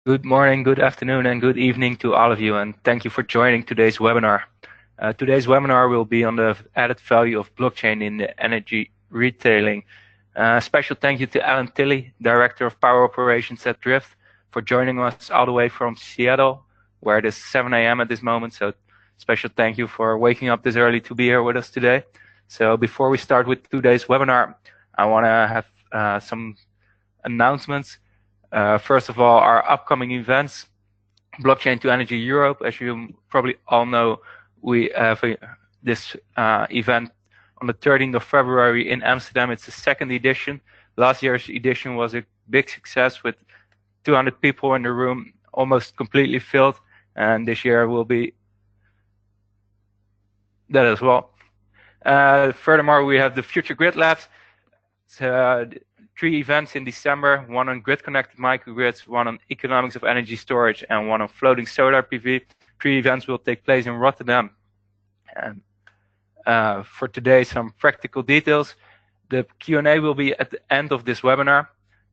Good morning, good afternoon, and good evening to all of you, and thank you for joining today's webinar. Today's webinar will be on the added value of blockchain in the energy retailing. Special thank you to Alan Tilley, Director of Power Operations at Drift, for joining us all the way from Seattle, where it is 7 a.m. at this moment. So special thank you for waking up this early to be here with us today. So before we start with today's webinar, I want to have some announcements. First of all, our upcoming events, Blockchain2Energy Europe. As you probably all know, we have this event on the 13th of February in Amsterdam. It's the second edition. Last year's edition was a big success with 200 people in the room, almost completely filled. And this year will be that as well. Furthermore, we have the Future Grid Labs. 3 events in December, one on grid-connected microgrids, one on economics of energy storage, and one on floating solar PV. 3 events will take place in Rotterdam. And for today, some practical details. The Q&A will be at the end of this webinar.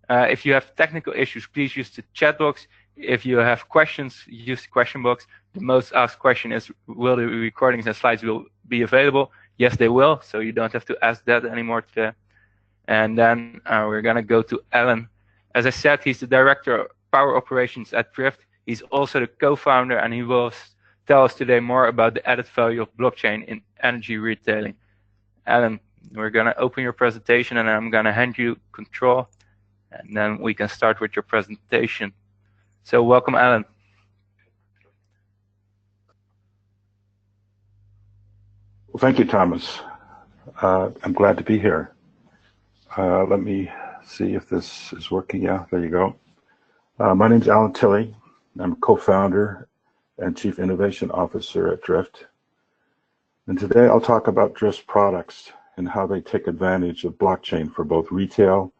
If you have technical issues, please use the chat box. If you have questions, use the question box. The most asked question is, will the recordings and slides will be available? Yes, they will, so you don't have to ask that anymore today. And then we're going to go to Alan. As I said, he's the Director of Power Operations at Drift. He's also the co-founder, and he will tell us today more about the added value of blockchain in energy retailing. Alan, we're going to open your presentation, and I'm going to hand you control, and then we can start with your presentation. So welcome, Alan. Well, thank you, Thomas. I'm glad to be here. Let me see if this is working. Yeah, there you go. My name is Alan Tilley. I'm co-founder and Chief Innovation Officer at Drift. And today I'll talk about Drift's products and how they take advantage of blockchain for both retail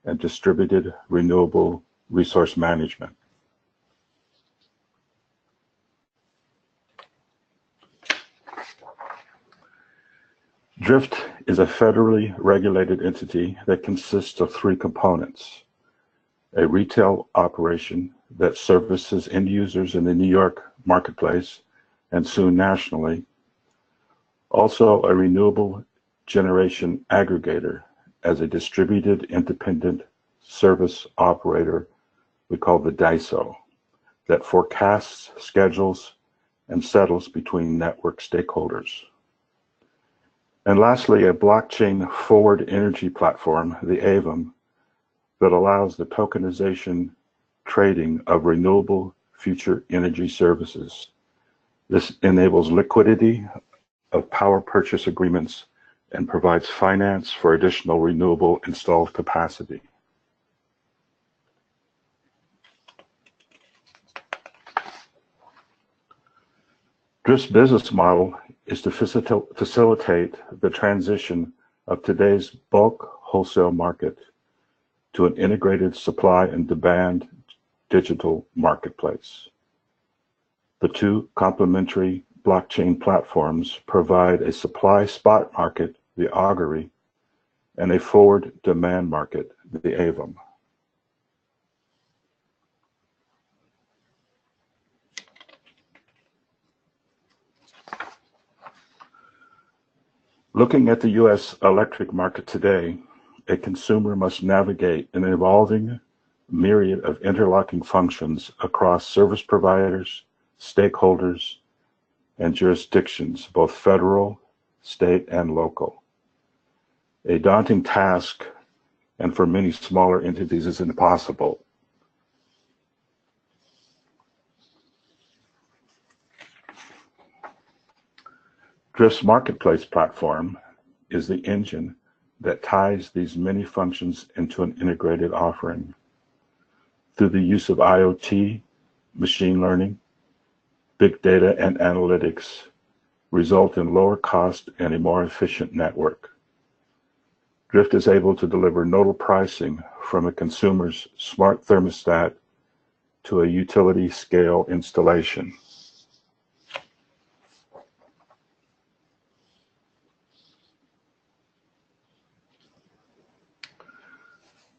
and distributed renewable resource management. Drift is a federally regulated entity that consists of 3 components: a retail operation that services end users in the New York marketplace and soon nationally, also a renewable generation aggregator as a distributed independent service operator we call the DISO, that forecasts, schedules, and settles between network stakeholders. And lastly, a blockchain forward energy platform, the AVM, that allows the tokenization trading of renewable future energy services. This enables liquidity of power purchase agreements and provides finance for additional renewable installed capacity. Drift's business model is to facilitate the transition of today's bulk wholesale market to an integrated supply and demand digital marketplace. The 2 complementary blockchain platforms provide a supply spot market, the augury, and a forward demand market, the AVM. Looking at the U.S. electric market today, a consumer must navigate an evolving myriad of interlocking functions across service providers, stakeholders, and jurisdictions, both federal, state, and local. A daunting task, and for many smaller entities is impossible. Drift's marketplace platform is the engine that ties these many functions into an integrated offering. Through the use of IoT, machine learning, big data, and analytics, result in lower cost and a more efficient network. Drift is able to deliver nodal pricing from a consumer's smart thermostat to a utility scale installation.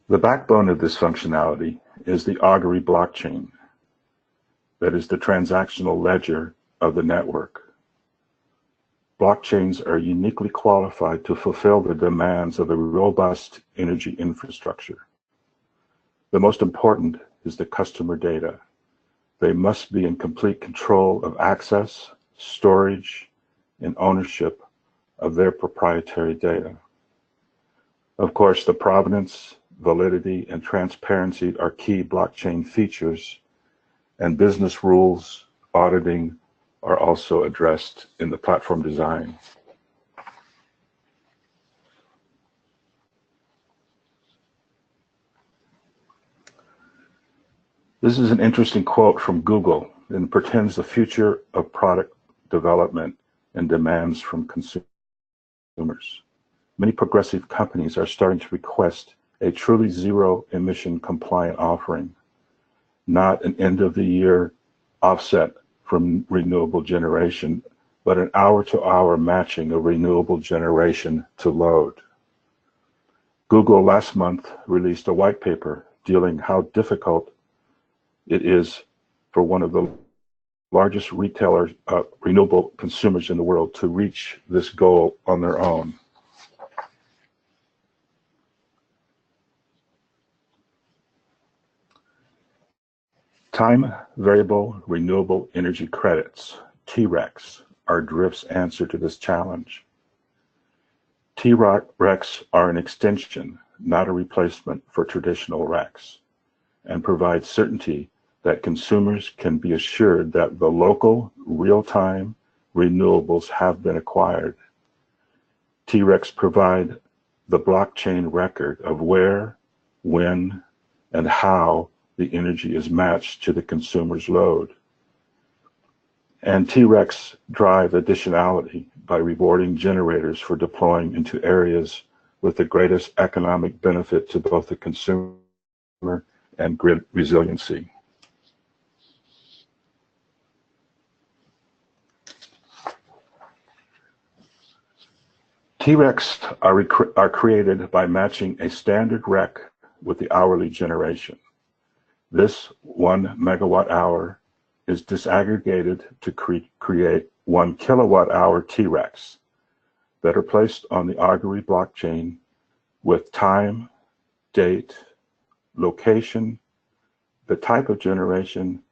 The backbone of this functionality is the augury blockchain, that is the transactional ledger of the network. Blockchains are uniquely qualified to fulfill the demands of a robust energy infrastructure. The most important is the customer data. They must be in complete control of access, storage, and ownership of their proprietary data. Of course, the provenance, validity, and transparency are key blockchain features, and business rules, auditing are also addressed in the platform design. This is an interesting quote from Google and pretends the future of product development and demands from consumers. Many progressive companies are starting to request a truly zero-emission compliant offering, not an end-of-the-year offset from renewable generation, but an hour-to-hour matching of renewable generation to load. Google last month released a white paper detailing how difficult it is for one of the largest retailers, renewable consumers in the world to reach this goal on their own. Time variable renewable energy credits, TReCs, are Drift's answer to this challenge. TReCs are an extension, not a replacement for traditional RECs, and provide certainty that consumers can be assured that the local, real-time renewables have been acquired. TReCs provide the blockchain record of where, when, and how the energy is matched to the consumer's load. And TReCs drive additionality by rewarding generators for deploying into areas with the greatest economic benefit to both the consumer and grid resiliency. TReCs are created by matching a standard REC with the hourly generation. This 1 megawatt hour is disaggregated to create 1 kilowatt hour TReCs that are placed on the Augury blockchain with time, date, location, the type of generation,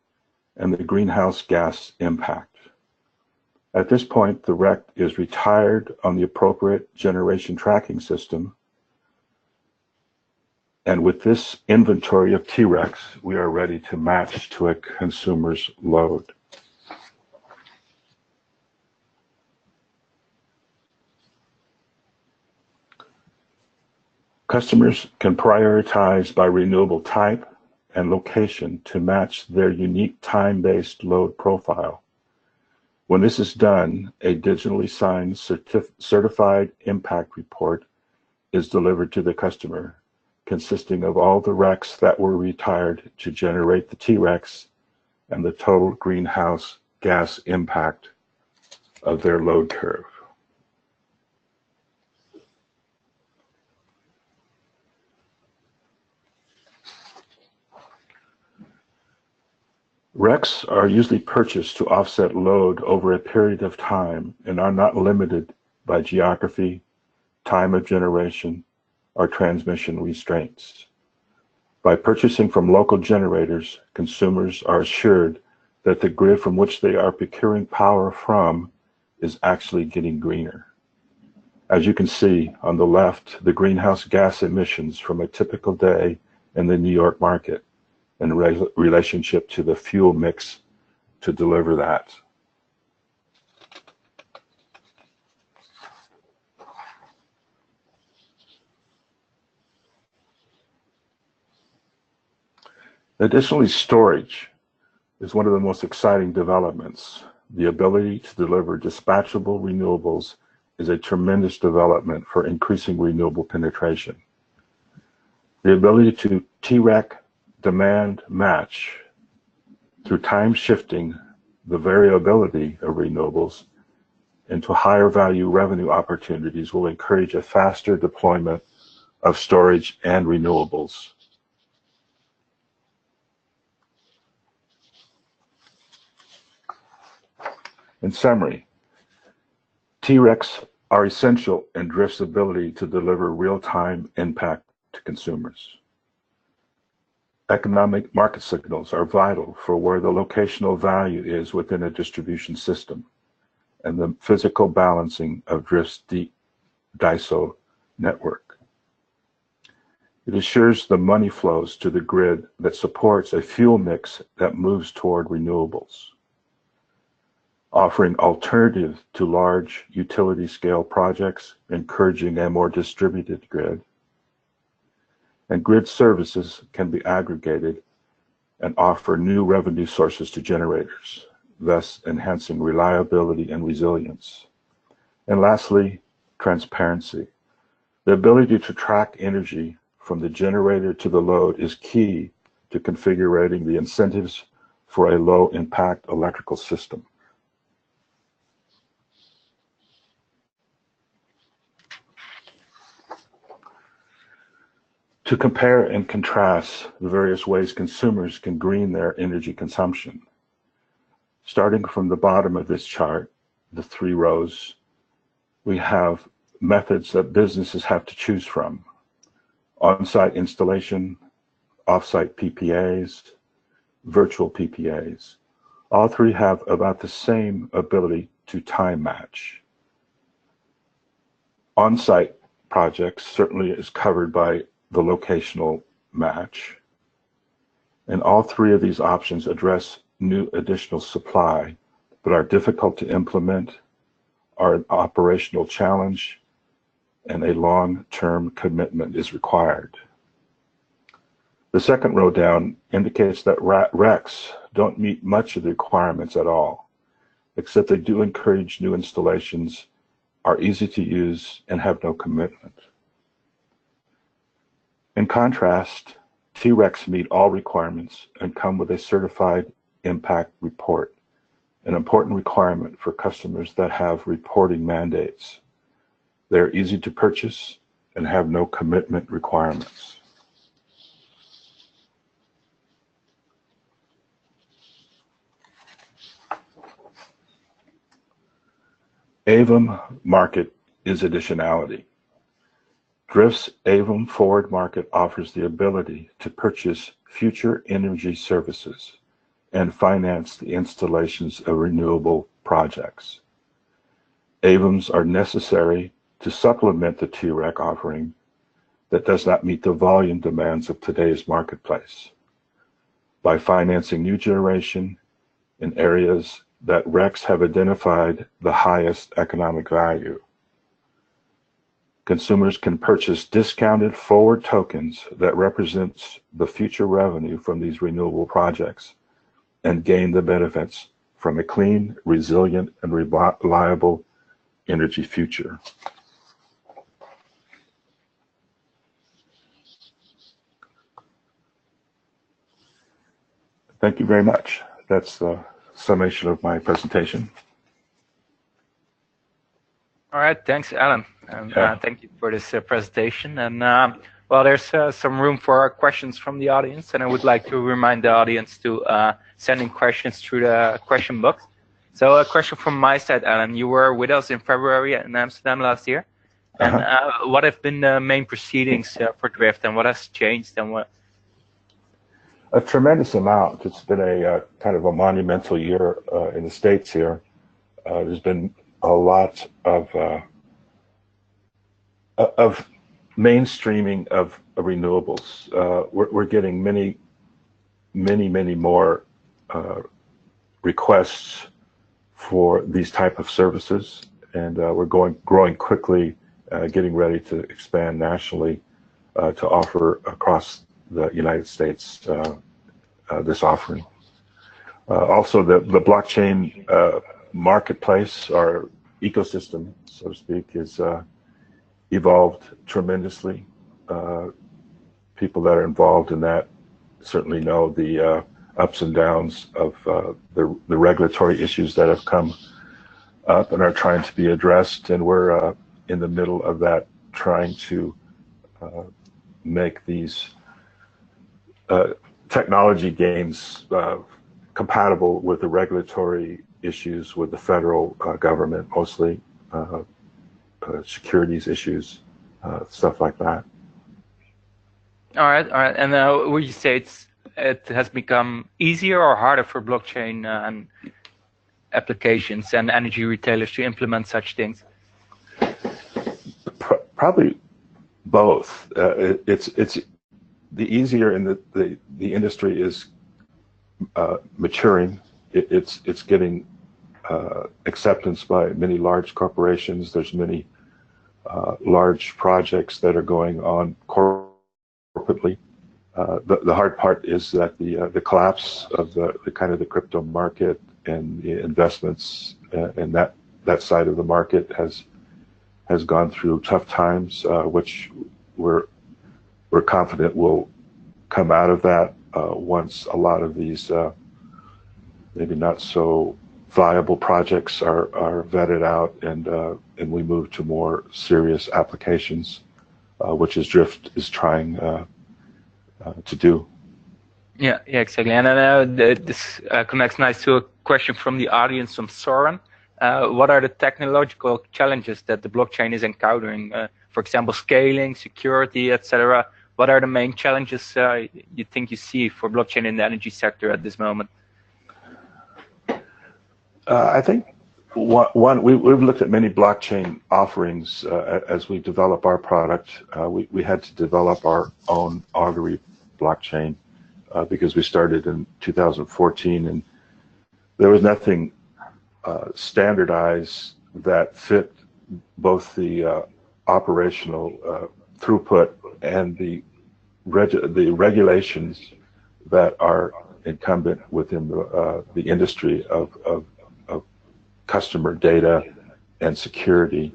and the greenhouse gas impact. At this point, the REC is retired on the appropriate generation tracking system. And with this inventory of TReCs, we are ready to match to a consumer's load. Customers can prioritize by renewable type and location to match their unique time-based load profile. When this is done, a digitally signed certified impact report is delivered to the customer, consisting of all the RECs that were retired to generate the TReCs and the total greenhouse gas impact of their load curve. RECs are usually purchased to offset load over a period of time and are not limited by geography, time of generation, or transmission restraints. By purchasing from local generators, consumers are assured that the grid from which they are procuring power from is actually getting greener. As you can see on the left, the greenhouse gas emissions from a typical day in the New York market in relationship to the fuel mix to deliver that. Additionally, storage is one of the most exciting developments. The ability to deliver dispatchable renewables is a tremendous development for increasing renewable penetration. The ability to TREC demand match through time shifting the variability of renewables into higher value revenue opportunities will encourage a faster deployment of storage and renewables. In summary, TReCs are essential in Drift's ability to deliver real-time impact to consumers. Economic market signals are vital for where the locational value is within a distribution system and the physical balancing of Drift's DISO network. It assures the money flows to the grid that supports a fuel mix that moves toward renewables, offering alternative to large utility scale projects, encouraging a more distributed grid. And grid services can be aggregated and offer new revenue sources to generators, thus enhancing reliability and resilience. And lastly, transparency. The ability to track energy from the generator to the load is key to configuring the incentives for a low impact electrical system. To compare and contrast the various ways consumers can green their energy consumption. Starting from the bottom of this chart, the 3 rows, we have methods that businesses have to choose from: on-site installation, off-site PPAs, virtual PPAs. All 3 have about the same ability to time match. On-site projects certainly is covered by the locational match, and all 3 of these options address new additional supply, but are difficult to implement, are an operational challenge, and a long-term commitment is required. The second row down indicates that RECs don't meet much of the requirements at all, except they do encourage new installations, are easy to use, and have no commitment. In contrast, tRECs meet all requirements and come with a certified impact report, an important requirement for customers that have reporting mandates. They're easy to purchase and have no commitment requirements. AVM market is additionality. Drift's AVM forward market offers the ability to purchase future energy services and finance the installations of renewable projects. AVMs are necessary to supplement the tREC offering that does not meet the volume demands of today's marketplace by financing new generation in areas that RECs have identified the highest economic value. Consumers can purchase discounted forward tokens that represents the future revenue from these renewable projects and gain the benefits from a clean, resilient, and reliable energy future. Thank you very much. That's the summation of my presentation. All right, thanks, Alan. And thank you for this presentation. And well, there's some room for questions from the audience, and I would like to remind the audience to send in questions through the question box. So a question from my side, Alan. You were with us in February in Amsterdam last year. And what have been the main proceedings for Drift, and what has changed, and what? A tremendous amount. It's been a kind of a monumental year in the States here. There's been a lot of mainstreaming of renewables. We're getting many more requests for these type of services, and we're growing quickly, getting ready to expand nationally to offer across the United States this offering. Also, the blockchain marketplace, our ecosystem, so to speak, is evolved tremendously. People that are involved in that certainly know the ups and downs of the regulatory issues that have come up and are trying to be addressed, and we're in the middle of that, trying to make these technology gains compatible with the regulatory issues with the federal government, mostly securities issues, stuff like that. All right. And would you say it has become easier or harder for blockchain and applications and energy retailers to implement such things? Probably both. It's the easier, and the industry is maturing. It's getting acceptance by many large corporations. There's many large projects that are going on corporately. The hard part is that the collapse of the kind of the crypto market and the investments and that side of the market has gone through tough times, which we're confident will come out of that once a lot of these maybe not so viable projects are vetted out and we move to more serious applications, which is Drift is trying to do. Yeah, exactly. And this connects nice to a question from the audience from Soren. What are the technological challenges that the blockchain is encountering? For example, scaling, security, etc. What are the main challenges you think you see for blockchain in the energy sector at this moment? I think we've looked at many blockchain offerings as we develop our product. We had to develop our own Augury blockchain because we started in 2014, and there was nothing standardized that fit both the operational throughput and the regulations that are incumbent within the industry of customer data and security.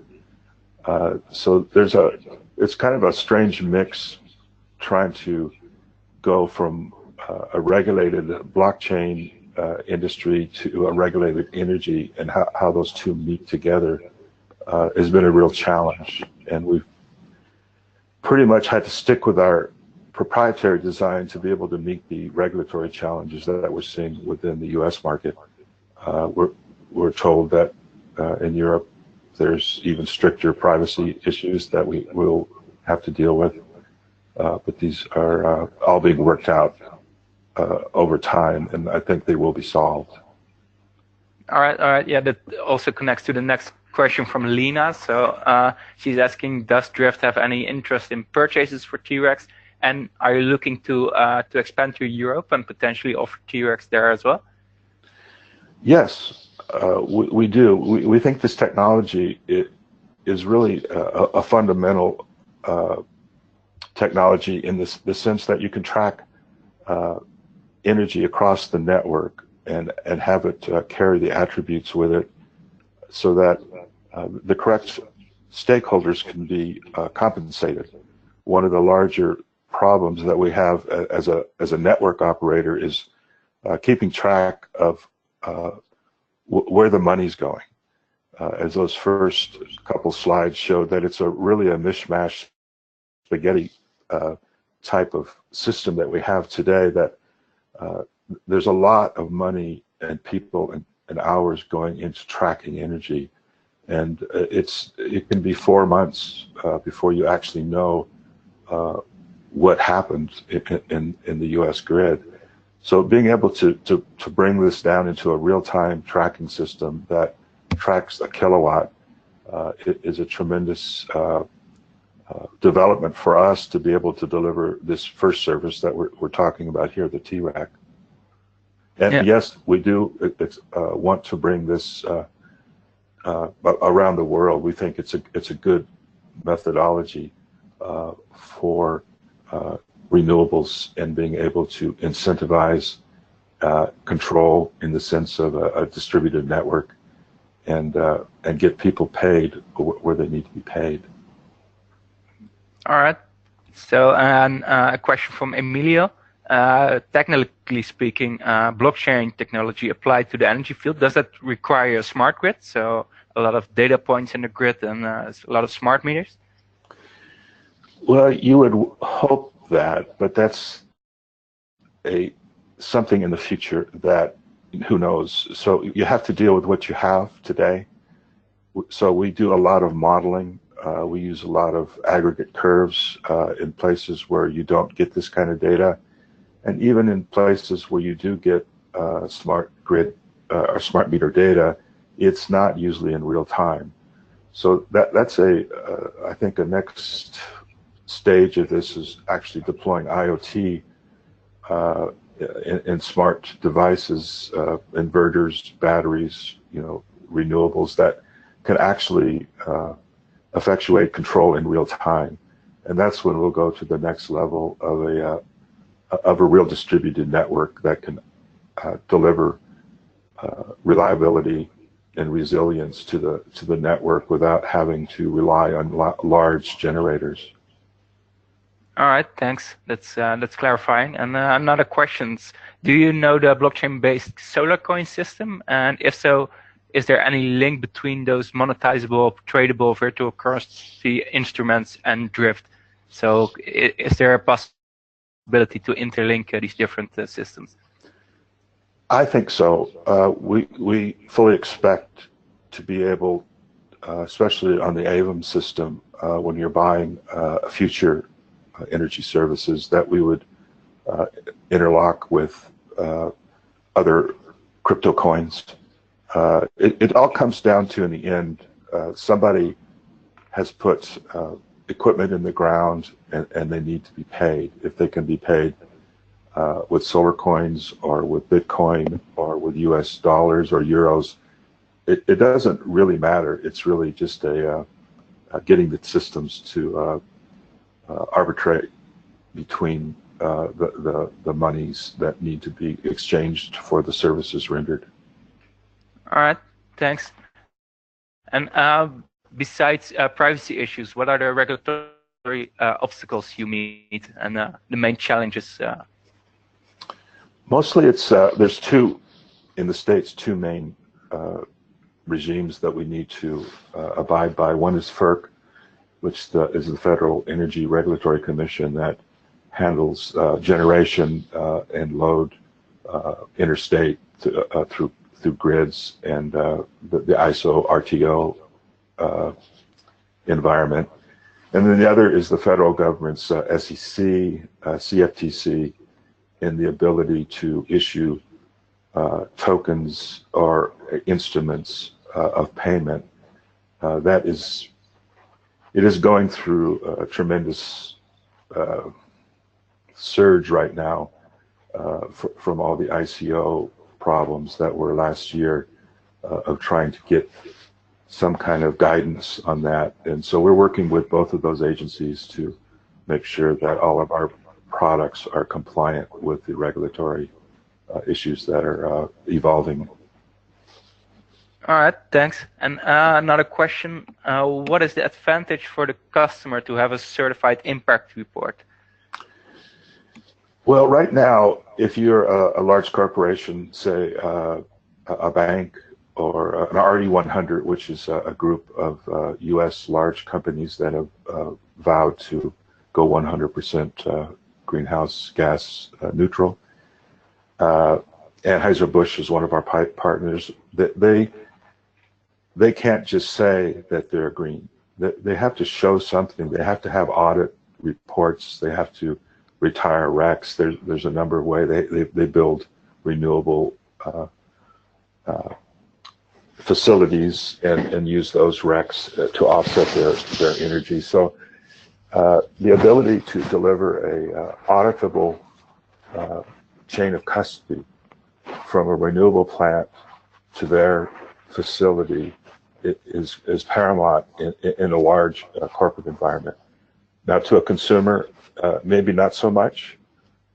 So it's kind of a strange mix trying to go from a regulated blockchain industry to a regulated energy, and how those two meet together has been a real challenge. And we've pretty much had to stick with our proprietary design to be able to meet the regulatory challenges that we're seeing within the U.S. market. We're told that in Europe there's even stricter privacy issues that we will have to deal with, but these are all being worked out over time, and I think they will be solved. All right. Yeah, that also connects to the next question from Lena. So she's asking, does Drift have any interest in purchases for TReCs, and are you looking to expand to Europe and potentially offer TReCs there as well? Yes, we do. We think this technology is really a fundamental technology in the sense that you can track energy across the network and have it carry the attributes with it, so that the correct stakeholders can be compensated. One of the larger problems that we have as a network operator is keeping track of where the money's going. As those first couple slides showed, that it's really a mishmash spaghetti type of system that we have today, that there's a lot of money and people and hours going into tracking energy, and it can be 4 months before you actually know what happened in the U.S. grid. So being able to bring this down into a real-time tracking system that tracks a kilowatt is a tremendous development for us to be able to deliver this first service that we're talking about here, the tREC. And yeah, yes, we do want to bring this around the world. We think it's a good methodology for renewables and being able to incentivize control in the sense of a distributed network, and get people paid where they need to be paid. All right. So a question from Emilio. Technically speaking, blockchain technology applied to the energy field, does that require a smart grid? So a lot of data points in the grid and a lot of smart meters? Well, you would hope that, but that's something in the future that who knows? So you have to deal with what you have today. So we do a lot of modeling. We use a lot of aggregate curves in places where you don't get this kind of data. And even in places where you do get smart grid or smart meter data, it's not usually in real time. So that's I think a next stage of this is actually deploying IoT in smart devices, inverters, batteries, renewables that can actually effectuate control in real time. And that's when we'll go to the next level of a real distributed network that can deliver reliability and resilience to the network without having to rely on large generators. All right, thanks. That's clarifying. And another question: do you know the blockchain-based SolarCoin system? And if so, is there any link between those monetizable, tradable virtual currency instruments and Drift? So, is there a possibility to interlink these different systems? I think so. We fully expect to be able, especially on the AVM system, when you're buying future energy services, that we would interlock with other crypto coins. It all comes down to, in the end, somebody has put equipment in the ground and they need to be paid. If they can be paid with SolarCoins or with Bitcoin or with US dollars or euros, it doesn't really matter. It's really just getting the systems to arbitrate between the monies that need to be exchanged for the services rendered. All right, thanks. And besides privacy issues, what are the regulatory obstacles you meet and the main challenges? Mostly it's, there's in the States, two main regimes that we need to abide by. One is FERC, which is the Federal Energy Regulatory Commission that handles generation and load interstate through grids and the ISO RTO environment. And then the other is the federal government's SEC, CFTC, in the ability to issue tokens or instruments of payment. It is going through a tremendous surge right now from all the ICO problems that were last year of trying to get some kind of guidance on that. And so we're working with both of those agencies to make sure that all of our products are compliant with the regulatory issues that are evolving. All right, thanks. And another question, what is the advantage for the customer to have a certified impact report? Well, right now, if you're a large corporation, say a bank or an RE100, which is a group of US large companies that have vowed to go 100% greenhouse gas neutral. Anheuser-Busch is one of our partners. They can't just say that they're green. They have to show something. They have to have audit reports. They have to retire RECs. There's a number of ways they build renewable facilities and use those RECs to offset their energy. So the ability to deliver a auditable chain of custody from a renewable plant to their facility is paramount in a large corporate environment. Now, to a consumer, maybe not so much,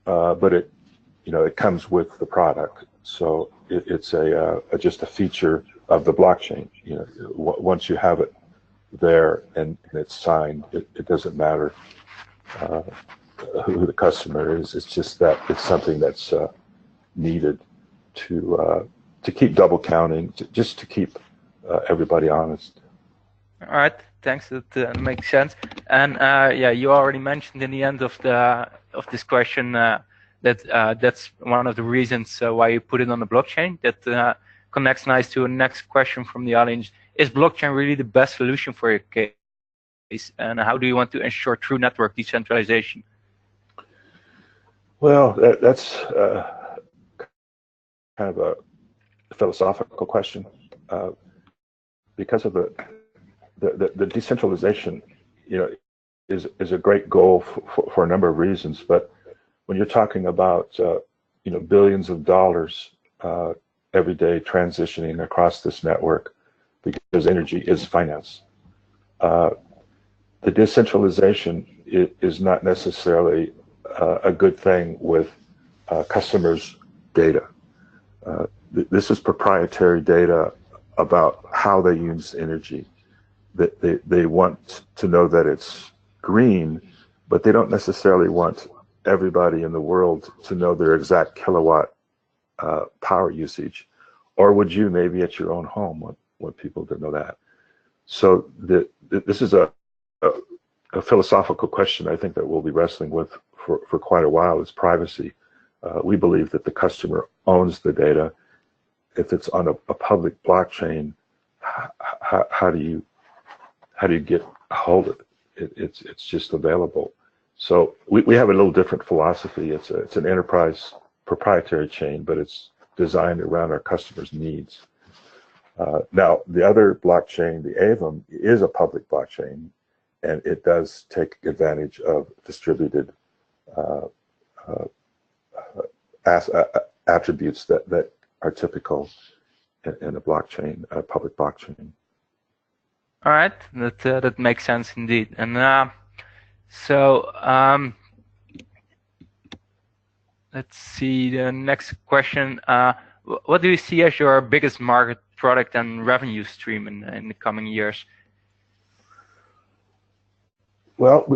but it comes with the product. So it's just a feature of the blockchain. Once you have it there and it's signed, it doesn't matter who the customer is. It's just that it's something that's needed to keep double counting, just to keep everybody honest. All right, thanks. That makes sense. And yeah, you already mentioned in the end of this question the that's one of the reasons why you put it on the blockchain. That connects nice to a next question from the audience. Is blockchain really the best solution for your case? And how do you want to ensure true network decentralization? Well, that's kind of a philosophical question, because of the decentralization, is a great goal for a number of reasons. But when you're talking about billions of dollars every day transitioning across this network, because energy is finance, the decentralization is not necessarily a good thing with customers' data. This is proprietary data about how they use energy. They want to know that it's green, but they don't necessarily want everybody in the world to know their exact kilowatt power usage. Or would you maybe at your own home want people to know that? So this is a philosophical question I think that we'll be wrestling with for quite a while, is privacy. We believe that the customer owns the data. If it's on a public blockchain, how do you get a hold of it? It's just available. So we have a little different philosophy. It's an enterprise proprietary chain, but it's designed around our customers' needs. Now, the other blockchain, the AVM, is a public blockchain, and it does take advantage of distributed attributes that are typical in a blockchain, a public blockchain. All right, that makes sense indeed. And let's see the next question. What do you see as your biggest market product and revenue stream in the coming years? Well,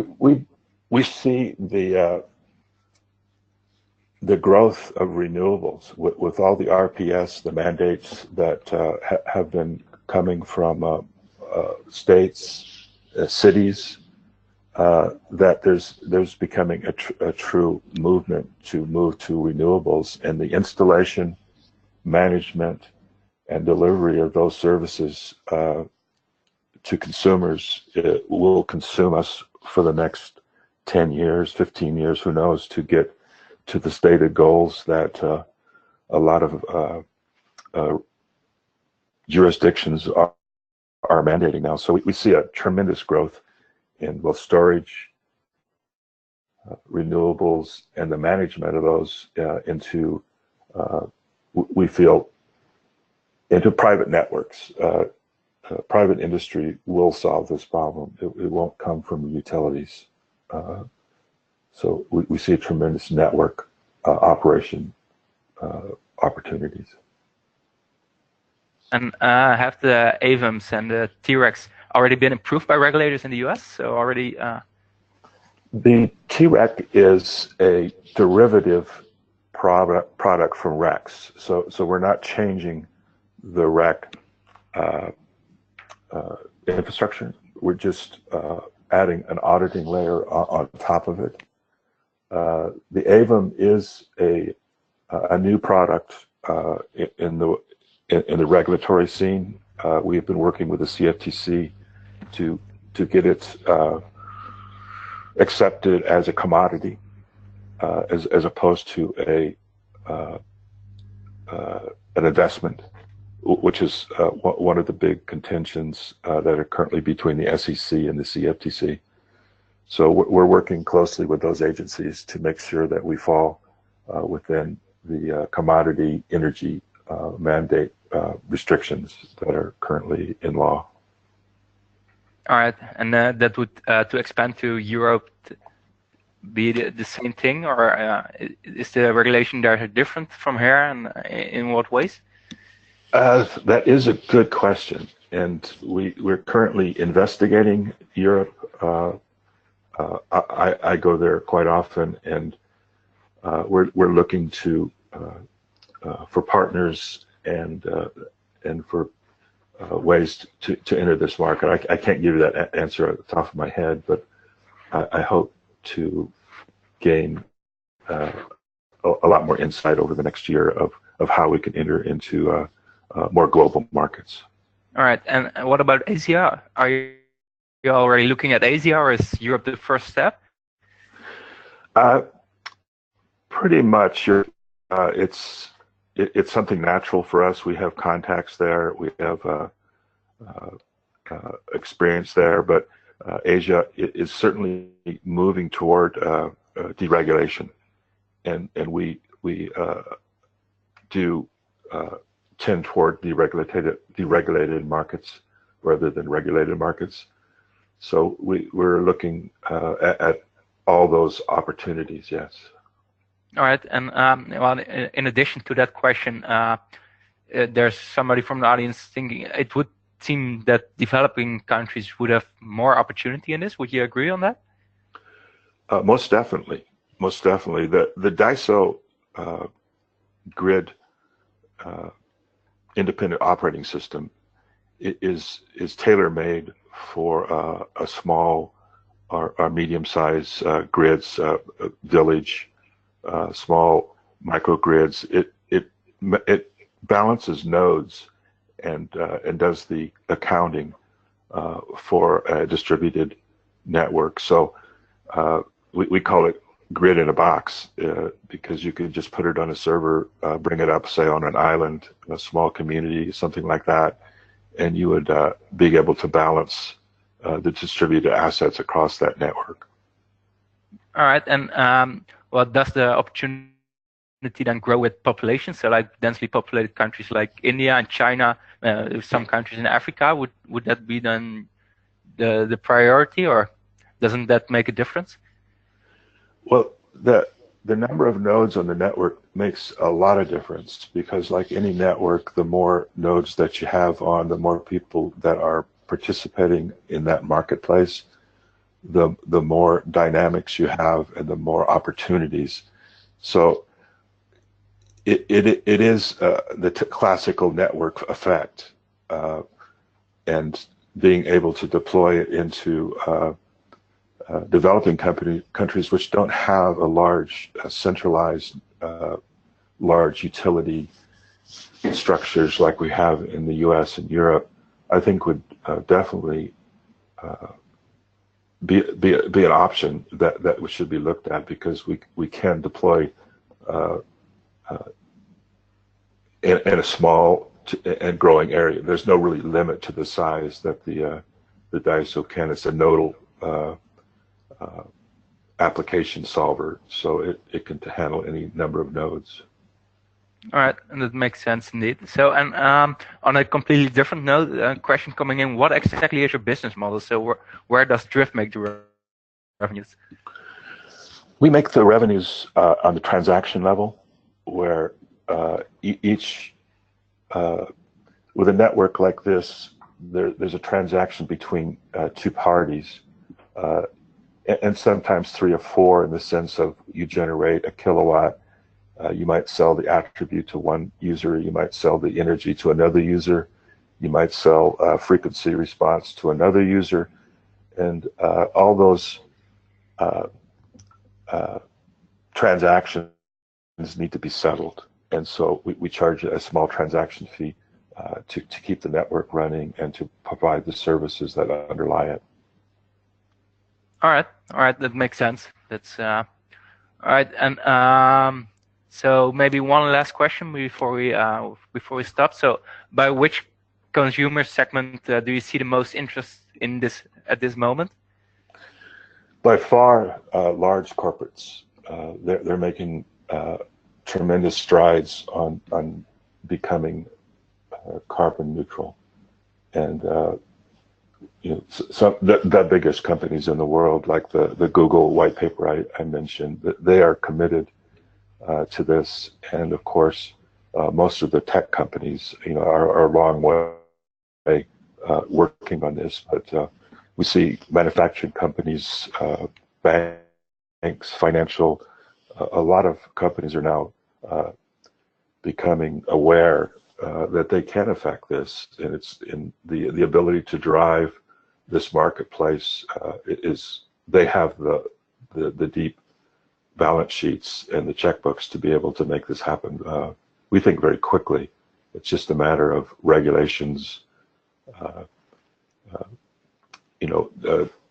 we see the growth of renewables with all the RPS, the mandates that have been coming from states, cities, that there's becoming a true movement to move to renewables, and the installation, management, and delivery of those services to consumers will consume us for the next 10 years, 15 years, who knows, to get to the stated goals that a lot of jurisdictions are mandating now. So we see a tremendous growth in both storage, renewables, and the management of those into, we feel, into private networks. Private industry will solve this problem. It won't come from utilities. So we see a tremendous network operation opportunities. And have the AVMs and the TReCs already been approved by regulators in the US? So already. The TREC is a derivative product from RECs. So we're not changing the REC infrastructure. We're just adding an auditing layer on top of it. The AVM is a new product in the regulatory scene. We have been working with the CFTC to get it accepted as a commodity, as opposed to an investment, which is one of the big contentions that are currently between the SEC and the CFTC. So we're working closely with those agencies to make sure that we fall within the commodity energy mandate restrictions that are currently in law. All right, and that would, to expand to Europe, be the same thing, or is the regulation there different from here, and in what ways? That is a good question, and we're currently investigating Europe. I go there quite often, and we're looking to for partners and for ways to enter this market. I can't give you that answer at the top of my head, but I hope to gain a lot more insight over the next year of how we can enter into more global markets. All right, and what about Asia? Are you already looking at Asia, or is Europe the first step? Pretty much, it's something natural for us. We have contacts there, we have experience there, but Asia is certainly moving toward deregulation, and we do tend toward deregulated markets rather than regulated markets. So we're looking at all those opportunities. Yes. All right, and well, in addition to that question, there's somebody from the audience thinking it would seem that developing countries would have more opportunity in this. Would you agree on that? Most definitely. Most definitely. The DISO grid independent operating system is tailor-made for a small or medium-sized grids, village, small microgrids. It balances nodes and does the accounting for a distributed network. So we call it grid in a box because you could just put it on a server, bring it up, say, on an island, a small community, something like that, and you would be able to balance the distributed assets across that network. All right, and well, does the opportunity then grow with population? So like densely populated countries like India and China, some countries in Africa, would that be then the priority, or doesn't that make a difference? Well, the number of nodes on the network makes a lot of difference, because like any network, the more nodes that you have on, the more people that are participating in that marketplace, the more dynamics you have and the more opportunities. So it is the classical network effect, and being able to deploy it into developing countries which don't have a large centralized large utility structures like we have in the US and Europe, I think would definitely be an option that should be looked at, because we can deploy in a small and growing area. There's no really limit to the size that the DISO can. It's a nodal application solver, so it can handle any number of nodes. All right, and that makes sense indeed. So, and on a completely different note, a question coming in: what exactly is your business model? So, where does Drift make the revenues? We make the revenues on the transaction level, where each with a network like this, there's a transaction between two parties, and sometimes three or four, in the sense of you generate a kilowatt. You might sell the attribute to one user, you might sell the energy to another user, you might sell frequency response to another user, and all those transactions need to be settled. And so we charge a small transaction fee to keep the network running and to provide the services that underlie it. All right, that makes sense. That's all right, and so maybe one last question before we stop. So, by which consumer segment do you see the most interest in this at this moment? By far, large corporates. They're making tremendous strides on becoming carbon neutral, and some the biggest companies in the world, like the Google white paper I mentioned, they are committed to this, and of course, most of the tech companies, are a long way working on this. But we see manufacturing companies, banks, financial, a lot of companies are now becoming aware that they can affect this, and it's in the ability to drive this marketplace. They have the deep balance sheets and the checkbooks to be able to make this happen. We think very quickly. It's just a matter of regulations,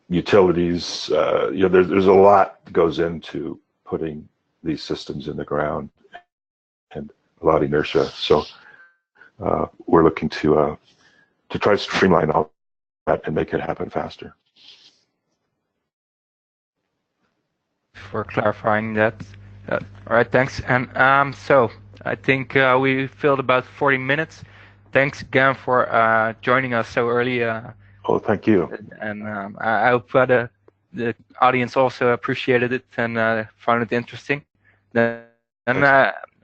utilities. There's a lot that goes into putting these systems in the ground, and a lot of inertia. So we're looking to try to streamline all that and make it happen faster. For clarifying that. All right, thanks. And so I think we filled about 40 minutes. Thanks again for joining us so early. Oh, thank you. And I hope the audience also appreciated it and found it interesting. And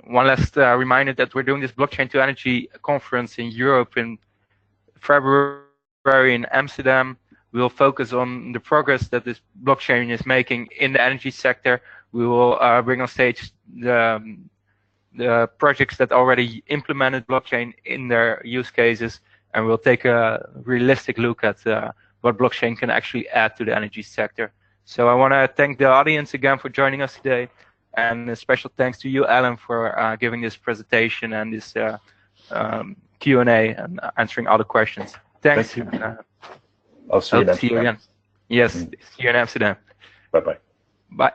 one last reminder that we're doing this Blockchain2Energy conference in Europe in February in Amsterdam. We will focus on the progress that this blockchain is making in the energy sector. We will bring on stage the projects that already implemented blockchain in their use cases, and we'll take a realistic look at what blockchain can actually add to the energy sector. So I want to thank the audience again for joining us today, and a special thanks to you, Alan, for giving this presentation and this Q&A and answering all the questions. Thanks. Thank you. I'll see you in Amsterdam. Again. Yes, see you in Amsterdam. Bye-bye. Bye.